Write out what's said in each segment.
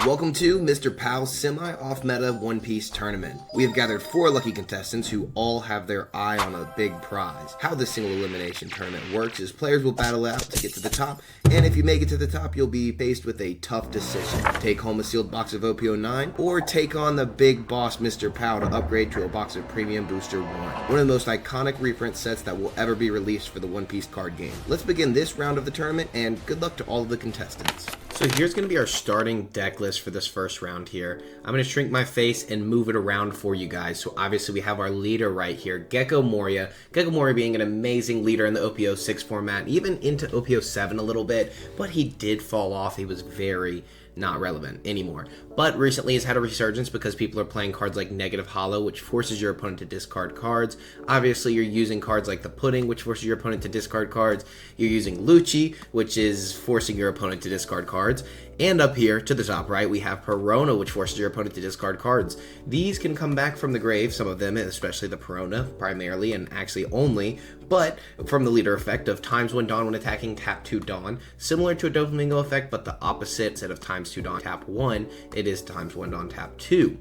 Welcome to Mr. Pows semi-off-meta One Piece tournament. We have gathered 4 lucky contestants who all have their eye on a big prize. How this single elimination tournament works is players will battle out to get to the top, and if you make it to the top, you'll be faced with a tough decision. Take home a sealed box of OP09, or take on the big boss Mr. Pow to upgrade to a box of Premium Booster 1. One of the most iconic reprint sets that will ever be released for the One Piece card game. Let's begin this round of the tournament, and good luck to all of the contestants. So here's going to be our starting deck list for this first round here. I'm going to shrink my face and move it around for you guys. So obviously we have our leader right here, Gecko Moria. Gecko Moria being an amazing leader in the OP06 format, even into OP07 a little bit, but he did fall off. He was very not relevant anymore. But recently has had a resurgence because people are playing cards like Negative Hollow, which forces your opponent to discard cards. Obviously, you're using cards like the Pudding, which forces your opponent to discard cards. You're using Lucci, which is forcing your opponent to discard cards. And up here to the top right, we have Perona, which forces your opponent to discard cards. These can come back from the grave, some of them, especially the Perona, primarily and actually only, but from the leader effect of ×1 Dawn when attacking, tap 2 Dawn. Similar to a Doflamingo effect, but the opposite. Instead of ×2 Dawn, tap 1, it is ×1 Dawn, tap 2.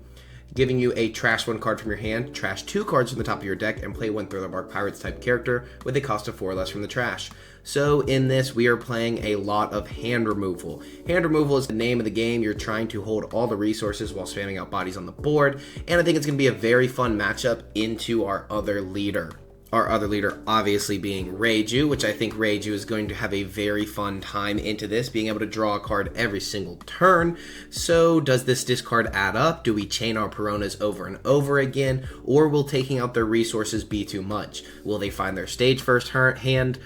Giving you a trash 1 card from your hand, trash 2 cards from the top of your deck, and play 1 Thriller-Bark Pirates type character with a cost of 4 or less from the trash. So in this, we are playing a lot of hand removal. Hand removal is the name of the game. You're trying to hold all the resources while spamming out bodies on the board, and I think it's going to be a very fun matchup into our other leader. Our other leader obviously being Reiju, which I think Reiju is going to have a very fun time into this, being able to draw a card every single turn. So does this discard add up? Do we chain our Peronas over and over again? Or will taking out their resources be too much? Will they find their stage first hand?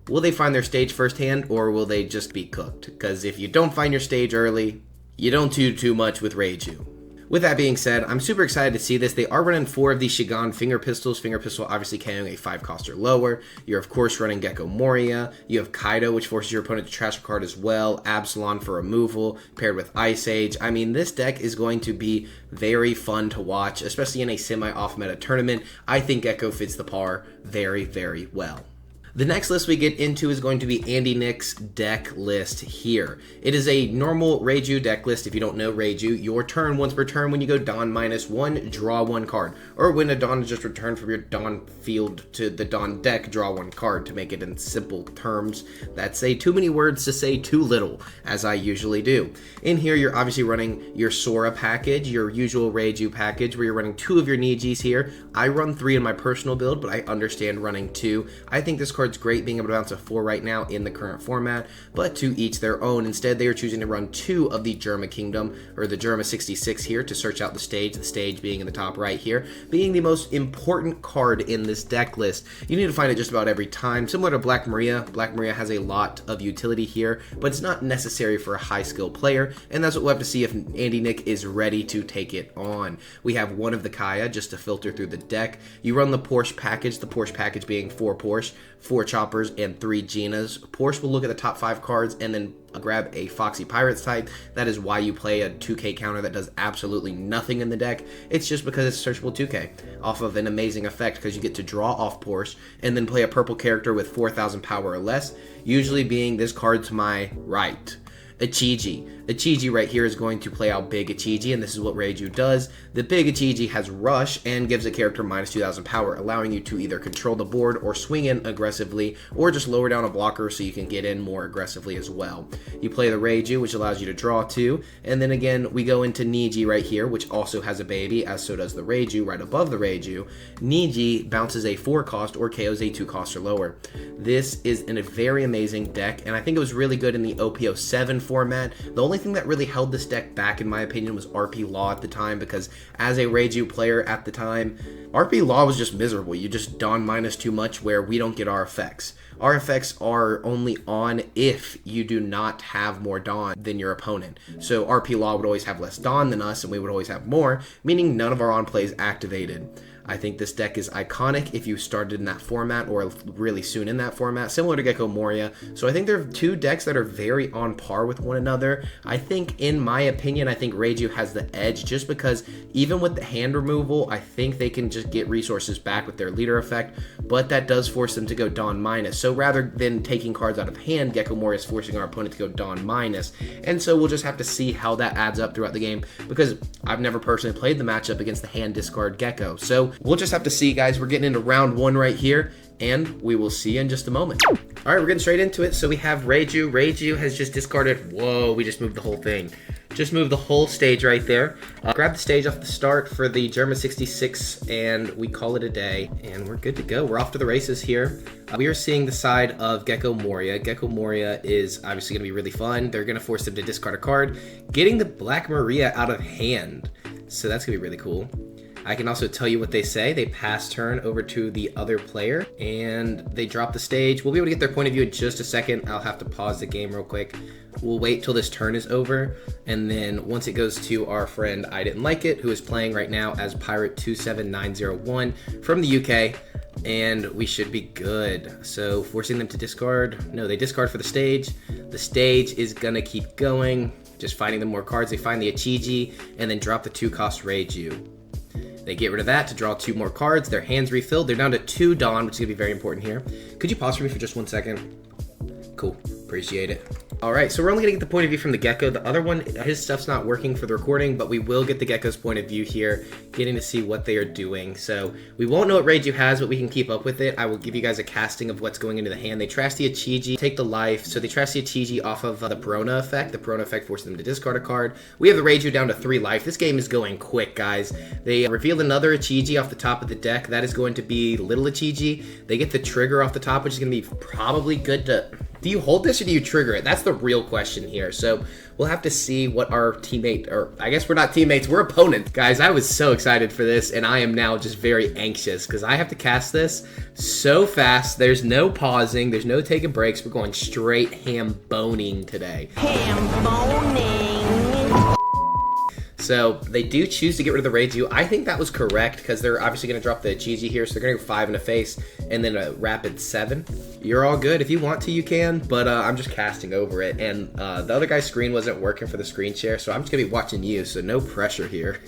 Will they find their stage first hand, or will they just be cooked? Because if you don't find your stage early, you don't do too much with Reiju. With that being said, I'm super excited to see this. They are running 4 of these Shigan Finger Pistols. Finger Pistol obviously carrying a 5 cost or lower. You're of course running Gecko Moria. You have Kaido, which forces your opponent to trash a card as well. Absalon for removal, paired with Ice Age. I mean, this deck is going to be very fun to watch, especially in a semi-off meta tournament. I think Gecko fits the par very, very well. The next list we get into is going to be Andy Nick's deck list here. It is a normal Reiju deck list. If you don't know Reiju, your turn once per turn when you go Dawn -1, draw 1 card. Or when a Dawn is just returned from your Dawn field to the Dawn deck, draw 1 card to make it in simple terms. That's too many words to say too little, as I usually do. In here, you're obviously running your Sora package, your usual Reiju package, where you're running 2 of your Nijis here. I run 3 in my personal build, but I understand running 2. I think this card it's great being able to bounce a 4 right now in the current format, but to each their own. Instead, they are choosing to run 2 of the Germa Kingdom, or the Germa 66 here, to search out the stage being in the top right here, being the most important card in this deck list. You need to find it just about every time. Similar to Black Maria, Black Maria has a lot of utility here, but it's not necessary for a high skill player, and that's what we'll have to see if Andy Nick is ready to take it on. We have 1 of the Kaya just to filter through the deck. You run the Porsche package being 4 Porsche, 4 Choppers, and 3 Ginas. Porsche will look at the top 5 cards and then grab a Foxy Pirates type. That is why you play a 2K counter that does absolutely nothing in the deck. It's just because it's searchable 2K off of an amazing effect, because you get to draw off Porsche and then play a purple character with 4,000 power or less, usually being this card to my right. Ichiji. Ichiji right here is going to play out Big Ichiji, and this is what Reiju does. The Big Ichiji has Rush and gives a character -2,000 power, allowing you to either control the board or swing in aggressively, or just lower down a blocker so you can get in more aggressively as well. You play the Reiju, which allows you to draw 2, and then again we go into Niji right here, which also has a baby, as so does the Reiju right above the Reiju. Niji bounces a 4 cost or KOs a 2 cost or lower. This is a very amazing deck, and I think it was really good in the OP07 format. The only thing that really held this deck back, in my opinion, was RP Law at the time, because as a Reiju player at the time, RP Law was just miserable. You just Dawn minus too much, where we don't get our effects. Our effects are only on if you do not have more Dawn than your opponent. So RP Law would always have less Dawn than us, and we would always have more, meaning none of our on plays activated. I think this deck is iconic if you started in that format or really soon in that format, similar to Gecko Moria. So I think there are 2 decks that are very on par with one another. I think, in my opinion, I think Reiju has the edge, just because even with the hand removal, I think they can just get resources back with their leader effect, but that does force them to go Dawn minus. So rather than taking cards out of hand, Gecko Moria is forcing our opponent to go Dawn minus. And so we'll just have to see how that adds up throughout the game, because I've never personally played the matchup against the hand discard Gecko. So we'll just have to see, guys. We're getting into round 1 right here, and we will see in just a moment. All right, we're getting straight into it. So we have Reiju. Reiju has just discarded, whoa, we just moved the whole thing. Just moved the whole stage right there. Grab the stage off the start for the German 66, and we call it a day, and we're good to go. We're off to the races here. We are seeing the side of Gecko Moria. Gecko Moria is obviously going to be really fun. They're going to force them to discard a card, getting the Black Moria out of hand. So that's going to be really cool. I can also tell you what they say. They pass turn over to the other player, and they drop the stage. We'll be able to get their point of view in just a second. I'll have to pause the game real quick. We'll wait till this turn is over, and then once it goes to our friend I Didn't Like It, who is playing right now as Pirate27901 from the UK, and we should be good. So forcing them to discard. No, they discard for the stage. The stage is gonna keep going, just finding them more cards. They find the Ichiji, and then drop the 2-cost Reiju. They get rid of that to draw 2 more cards. Their hands refilled. They're down to 2 Dawn, which is going to be very important here. Could you pause for me for just 1 second? Cool. Appreciate it. All right, so we're only going to get the point of view from the Gecko. The other one, his stuff's not working for the recording, but we will get the Gecko's point of view here, getting to see what they are doing. So we won't know what Reiju has, but we can keep up with it. I will give you guys a casting of what's going into the hand. They trash the Ichiji, take the life. So they trash the Ichiji off of the Brona effect. The Brona effect forces them to discard a card. We have the Reiju down to 3 life. This game is going quick, guys. They revealed another Ichiji off the top of the deck. That is going to be Little Ichiji. They get the trigger off the top, which is going to be probably good to... Do you hold this or do you trigger it? That's the real question here. So we'll have to see what our teammate, or I guess we're not teammates, we're opponents. Guys, I was so excited for this, and I am now just very anxious because I have to cast this so fast. There's no pausing. There's no taking breaks. We're going straight ham-boning today. Ham-boning. So they do choose to get rid of the Reiju. I think that was correct because they're obviously going to drop the Ichiji here. So they're going to go 5 in a face and then a rapid 7. You're all good. If you want to, you can, but I'm just casting over it. And the other guy's screen wasn't working for the screen share, so I'm just going to be watching you, so no pressure here.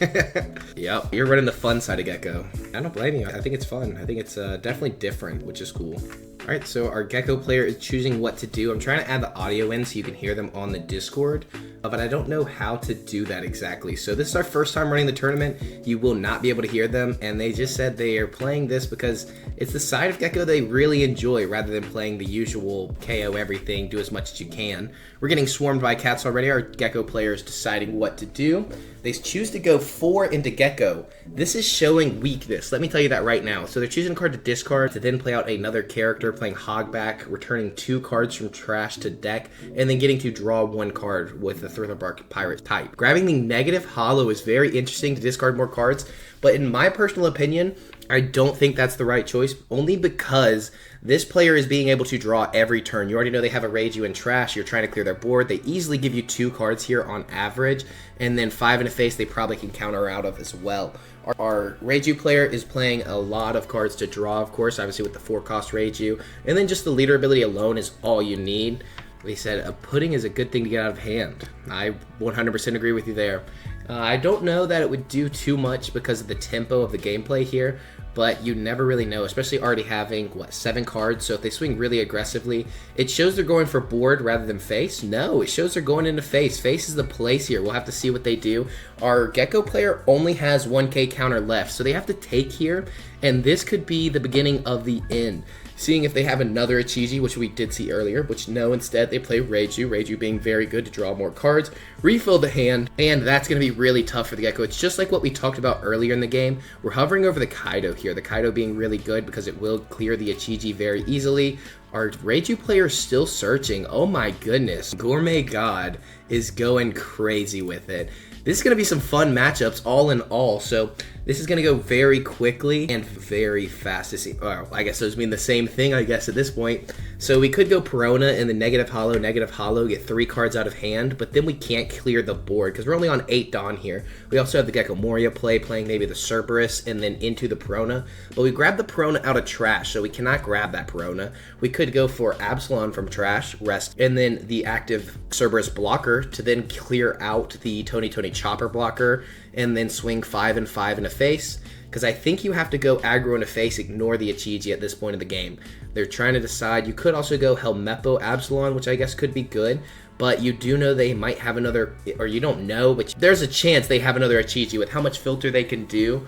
Yep, you're running the fun side of Gecko. I don't blame you. I think it's fun. I think it's definitely different, which is cool. All right, so our Gecko player is choosing what to do. I'm trying to add the audio in so you can hear them on the Discord, but I don't know how to do that exactly. So this is our first time running the tournament. You will not be able to hear them, and they just said they are playing this because it's the side of Gecko they really enjoy rather than playing the usual KO everything, do as much as you can. We're getting swarmed by cats already. Our Gecko player is deciding what to do. They choose to go 4 into Gecko. This is showing weakness. Let me tell you that right now. So they're choosing a card to discard to then play out another character, playing Hogback, returning 2 cards from trash to deck, and then getting to draw 1 card with the Thriller-Bark Pirate type. Grabbing the negative hollow is very interesting to discard more cards, but in my personal opinion, I don't think that's the right choice, only because this player is being able to draw every turn. You already know they have a Reiju in trash. You're trying to clear their board. They easily give you 2 cards here on average, and then 5 in a face they probably can counter out of as well. Our Reiju player is playing a lot of cards to draw, of course, obviously with the 4-cost Reiju, and then just the leader ability alone is all you need. They said a pudding is a good thing to get out of hand. I 100% agree with you there. I don't know that it would do too much because of the tempo of the gameplay here, but you never really know, especially already having, 7 cards, so if they swing really aggressively, it shows they're going for board rather than face. No, it shows they're going into face. Face is the place here. We'll have to see what they do. Our Gecko player only has 1k counter left, so they have to take here, and this could be the beginning of the end. Seeing if they have another Ichiji, which we did see earlier, which no, instead they play Reiju. Reiju being very good to draw more cards, refill the hand, and that's going to be really tough for the Gecko. It's just like what we talked about earlier in the game. We're hovering over the Kaido here. The Kaido being really good because it will clear the Ichiji very easily. Our Reiju player is still searching. Oh my goodness. Gourmet God is going crazy with it. This is going to be some fun matchups all in all, so this is going to go very quickly and very fast to see. Well, I guess those mean the same thing, I guess, at this point. So we could go Perona in the negative hollow, get 3 cards out of hand, but then we can't clear the board because we're only on 8 Dawn here. We also have the Gecko Moria playing maybe the Cerberus and then into the Perona, but we grab the Perona out of trash, so we cannot grab that Perona. We could could go for Absalon from trash, rest, and then the active Cerberus blocker to then clear out the Tony Chopper blocker, and then swing 5 and 5 in a face. Because I think you have to go aggro in a face, ignore the Ichiji at this point in the game. They're trying to decide. You could also go Helmeppo Absalon, which I guess could be good. But you do know they might have another, or you don't know, but there's a chance they have another Ichiji. With how much filter they can do,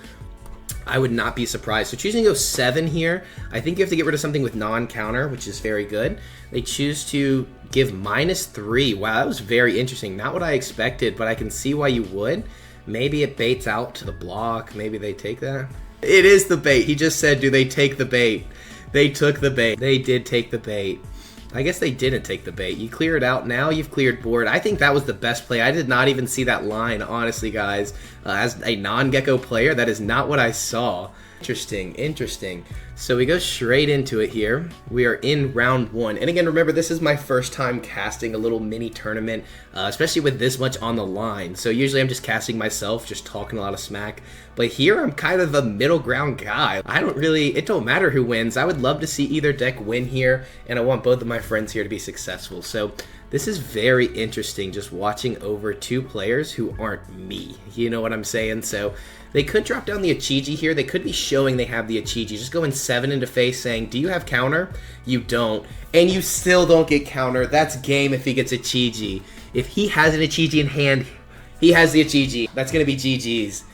I would not be surprised. So choosing to go 7 here, I think you have to get rid of something with non-counter, which is very good. They choose to give -3. Wow, that was very interesting. Not what I expected, but I can see why you would. Maybe it baits out to the block. Maybe they take that. It is the bait. He just said, do they take the bait? They took the bait. They did take the bait. I guess they didn't take the bait. You clear it out. Now you've cleared board. I think that was the best play. I did not even see that line, honestly, guys. As a non-Gecko player, that is not what I saw. Interesting, interesting. So we go straight into it here. We are in round 1. And again, remember, this is my first time casting a little mini tournament, especially with this much on the line. So usually I'm just casting myself, just talking a lot of smack. But here I'm kind of the middle ground guy. It don't matter who wins. I would love to see either deck win here, and I want both of my friends here to be successful. So this is very interesting, just watching over 2 players who aren't me. You know what I'm saying? So they could drop down the Ichiji here. They could be showing they have the Ichiji. Just going 7 into face saying, do you have counter? You don't. And you still don't get counter. That's game if he gets Ichiji. If he has an Ichiji in hand, he has the Ichiji. That's going to be GG's.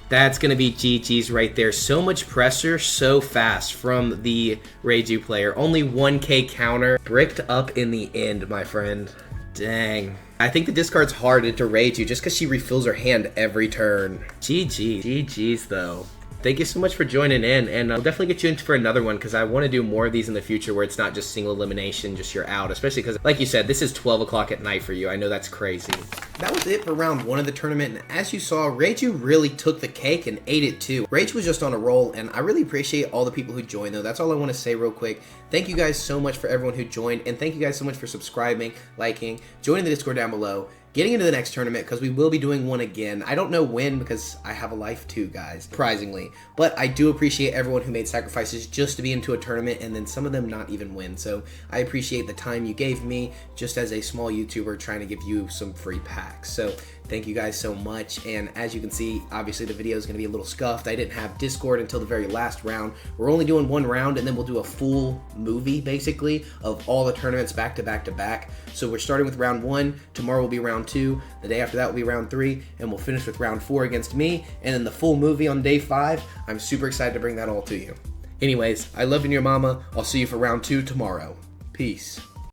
That's going to be GG's right there. So much pressure so fast from the Reiju player. Only 1k counter. Bricked up in the end, my friend. Dang. I think the discard's hard into Reiju just because she refills her hand every turn. GG's though. Thank you so much for joining in, and I'll definitely get you in for another one because I want to do more of these in the future where it's not just single elimination, just you're out, especially because, like you said, this is 12 o'clock at night for you. I know that's crazy. That was it for round 1 of the tournament, and as you saw, Reiju really took the cake and ate it too. Reiju was just on a roll, and I really appreciate all the people who joined, though. That's all I want to say real quick. Thank you guys so much for everyone who joined, and thank you guys so much for subscribing, liking, joining the Discord down below, getting into the next tournament, because we will be doing one again. I don't know when, because I have a life too, guys, surprisingly. But I do appreciate everyone who made sacrifices just to be into a tournament, and then some of them not even win. So I appreciate the time you gave me, just as a small YouTuber trying to give you some free packs. So thank you guys so much, and as you can see, obviously the video is going to be a little scuffed. I didn't have Discord until the very last round. We're only doing 1 round, and then we'll do a full movie, basically, of all the tournaments back to back to back. So we're starting with round 1, tomorrow will be round 2, the day after that will be round 3, and we'll finish with round 4 against me, and then the full movie on day 5. I'm super excited to bring that all to you. Anyways, I love you and your mama. I'll see you for round 2 tomorrow. Peace.